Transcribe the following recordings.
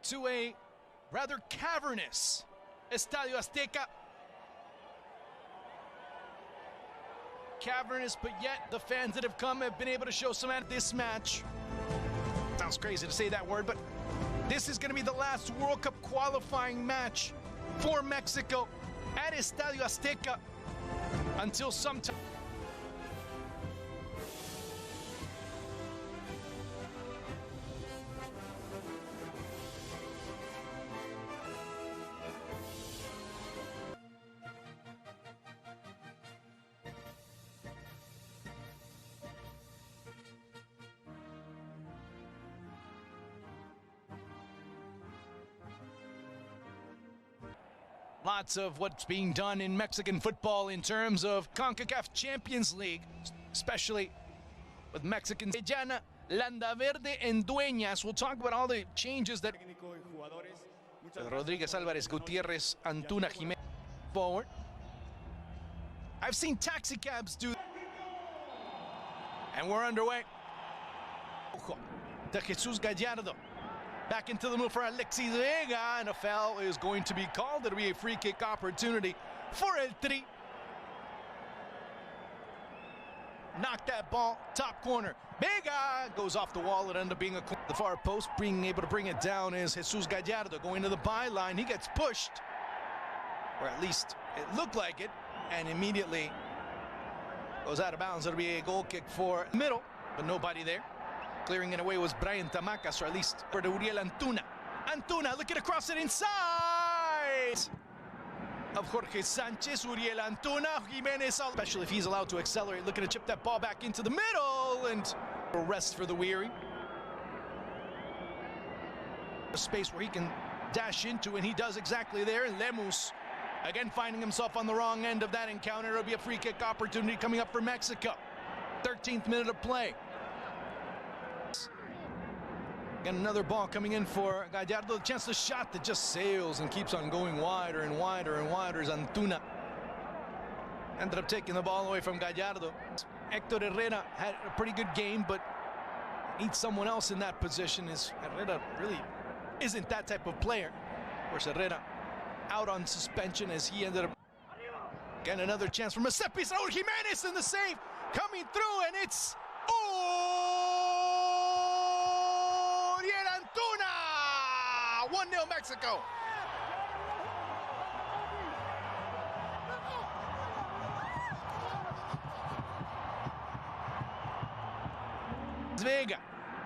to a rather cavernous Estadio Azteca. Cavernous, but yet the fans that have come have been able to show some at this match. Sounds crazy to say that word, but this is going to be the last World Cup qualifying match for Mexico at Estadio Azteca until sometime. Lots of what's being done in Mexican football in terms of CONCACAF Champions League, especially with Mexicans. Llana, Landaverde, and Dueñas. We'll talk about all the changes that Rodriguez, Álvarez, Gutiérrez, Antuna, Jiménez forward. I've seen taxi cabs do, and we're underway. Ojo de Jesus Gallardo. Back into the move for Alexis Vega, and a foul is going to be called. It'll be a free kick opportunity for El Tri. Knock that ball, top corner. Vega goes off the wall. It ended up being the far post. Being able to bring it down is Jesus Gallardo going to the byline. He gets pushed, or at least it looked like it, and immediately goes out of bounds. It'll be a goal kick for middle, but nobody there. Clearing it away was Brian Tamacas, or at least for Uriel Antuna. Antuna looking to cross it inside of Jorge Sanchez. Uriel Antuna, Jimenez, especially if he's allowed to accelerate, looking to chip that ball back into the middle, and a rest for the weary. A space where he can dash into, and he does exactly there. And Lemus, again finding himself on the wrong end of that encounter. It'll be a free kick opportunity coming up for Mexico. 13th minute of play. Again, another ball coming in for Gallardo. The chance to shot that just sails and keeps on going wider and wider and wider as Antuna ended up taking the ball away from Gallardo. Hector Herrera had a pretty good game, but needs someone else in that position. As Herrera really isn't that type of player. Of course, Herrera out on suspension as he ended up. Again, another chance from Giuseppe Raul Jimenez in the save coming through, and it's Antuna! 1-0 Mexico.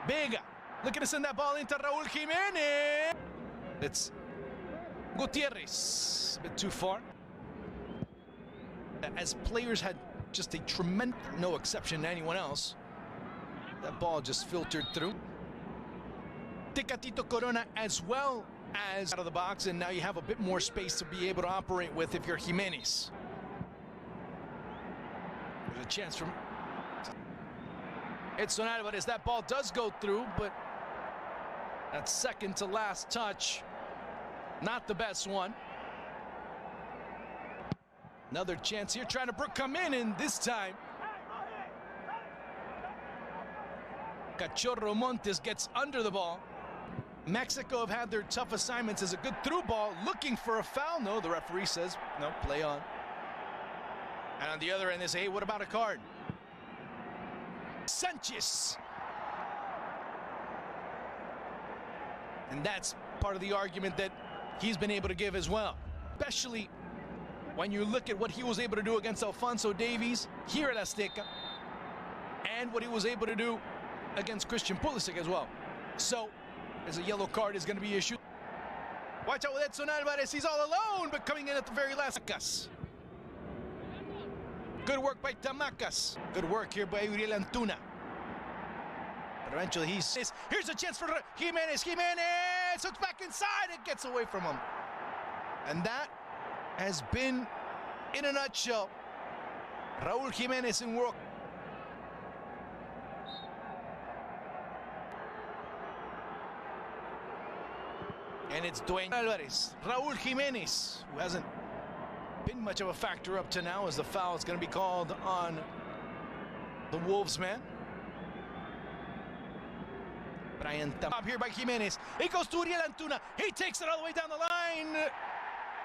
Vega looking to send that ball into Raul Jimenez. It's Gutiérrez, a bit too far. As players had just a tremendous, no exception to anyone else, that ball just filtered through. Tecatito Corona as well as out of the box, and now you have a bit more space to be able to operate with if you're Jimenez. There's a chance from Edson Álvarez. That ball does go through, but that second to last touch, not the best one. Another chance here, trying to come in, and this time Cachorro Montes gets under the ball. Mexico have had their tough assignments as a good through ball, looking for a foul. No, the referee says, no, play on. And on the other end, they say, hey, what about a card? Sanchez. And that's part of the argument that he's been able to give as well, especially when you look at what he was able to do against Alphonso Davies here at Azteca, and what he was able to do against Christian Pulisic as well. So, as a yellow card is going to be issued. Watch out with Edson Álvarez, he's all alone, but coming in at the very last. Good work by Tamacas. Good work here by Uriel Antuna. But eventually here's a chance for Jimenez. Jimenez hooks back inside, it gets away from him. And that has been, in a nutshell, Raul Jimenez in World. And it's Dueñas Álvarez. Raul Jimenez, who hasn't been much of a factor up to now, as the foul is going to be called on the Wolves man. Up here by Jimenez. It goes to Uriel Antuna. He takes it all the way down the line.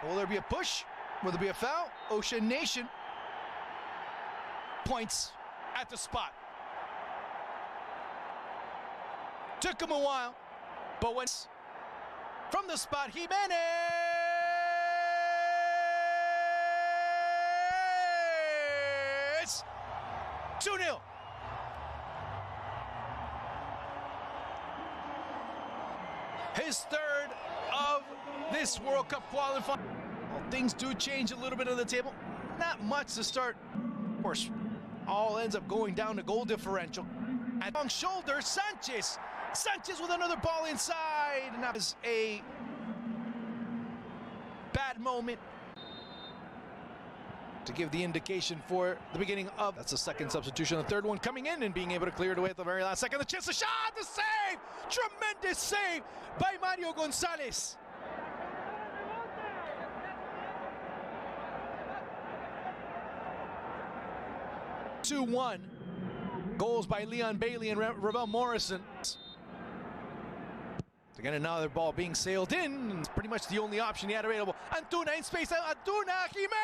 Will there be a push? Will there be a foul? Ocean Nation points at the spot. Took him a while, but when from the spot, Jimenez 2-0. His third of this World Cup qualifying. Well, things do change a little bit on the table. Not much to start. Of course, all ends up going down to goal differential. And long shoulder, Sanchez. Sanchez with another ball inside. And that was a bad moment to give the indication for the beginning of. That's the second substitution. The third one coming in and being able to clear it away at the very last second. The chance, the shot, the save! Tremendous save by Mario Gonzalez. (2-1). Goals by Leon Bailey and Ravel Morrison. Again, another ball being sailed in. It's pretty much the only option he had available. Antuna in space. Antuna, Jimenez!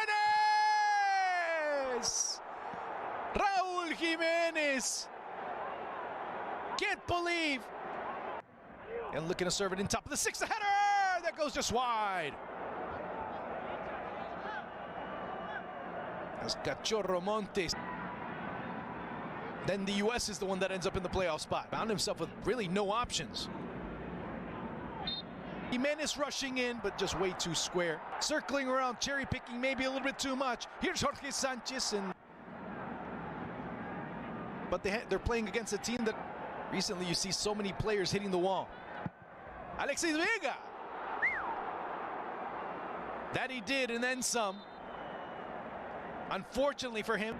Raul Jimenez! Can't believe. And looking to serve it in top of the sixth. The header! That goes just wide. As Cachorro Montes. Then the U.S. is the one that ends up in the playoff spot. Found himself with really no options. Jimenez rushing in, but just way too square. Circling around, cherry picking maybe a little bit too much. Here's Jorge Sanchez, but they're playing against a team that recently you see so many players hitting the wall. Alexis Vega. That he did, and then some. Unfortunately for him.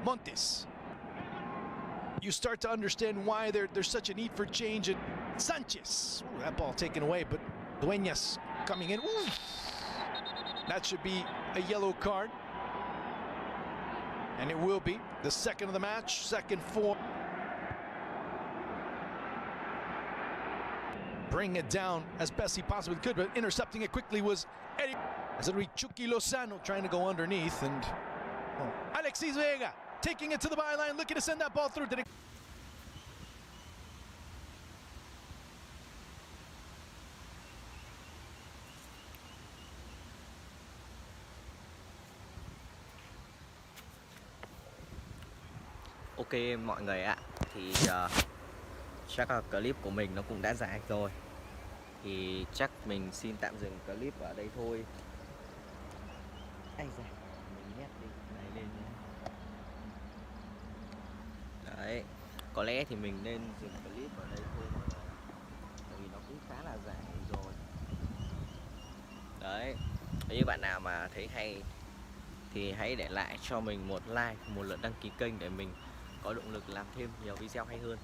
Montes. You start to understand why there's such a need for change. And Sanchez. Ooh, that ball taken away, but Dueñas coming in. Ooh. That should be a yellow card. And it will be the second of the match, second for. Bring it down as best he possibly could, but intercepting it quickly was Eddie. As it'll be Chucky Lozano trying to go underneath, and Alexis Vega taking it to the byline, looking to send that ball through. Did it? Ok mọi người ạ, thì chắc là clip của mình nó cũng đã dài rồi. Thì chắc mình xin tạm dừng clip ở đây thôi. Ai da, mình nhét đi này lên nhé. Đấy, có lẽ thì mình nên dừng clip ở đây thôi, tại vì nó cũng khá là dài rồi. Đấy, nếu như bạn nào mà thấy hay thì hãy để lại cho mình một like, một lượt đăng ký kênh để mình có động lực làm thêm nhiều video hay hơn.